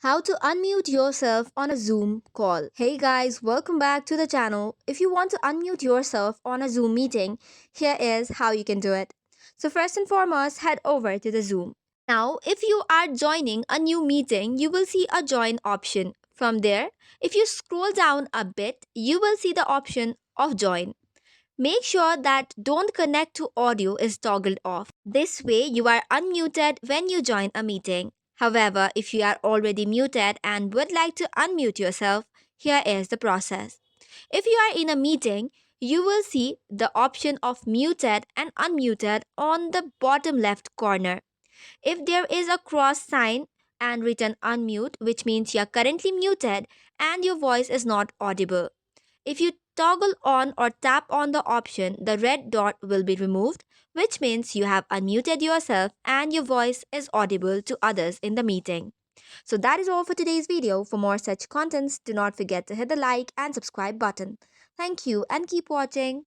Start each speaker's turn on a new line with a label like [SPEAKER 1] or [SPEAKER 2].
[SPEAKER 1] How to unmute yourself on a Zoom call. Hey guys, welcome back to the channel. If you want to unmute yourself on a Zoom meeting, here is how you can do it. So first and foremost, head over to the Zoom. Now, if you are joining a new meeting, you will see a join option. From there, if you scroll down a bit, you will see the option of join. Make sure that don't connect to audio is toggled off. This way you are unmuted when you join a meeting. However, if you are already muted and would like to unmute yourself, here is the process. If you are in a meeting, you will see the option of muted and unmuted on the bottom left corner. If there is a cross sign and written unmute, which means you are currently muted and your voice is not audible. If you toggle on or tap on the option, the red dot will be removed, which means you have unmuted yourself and your voice is audible to others in the meeting. So that is all for today's video. For more such contents, do not forget to hit the like and subscribe button. Thank you and keep watching.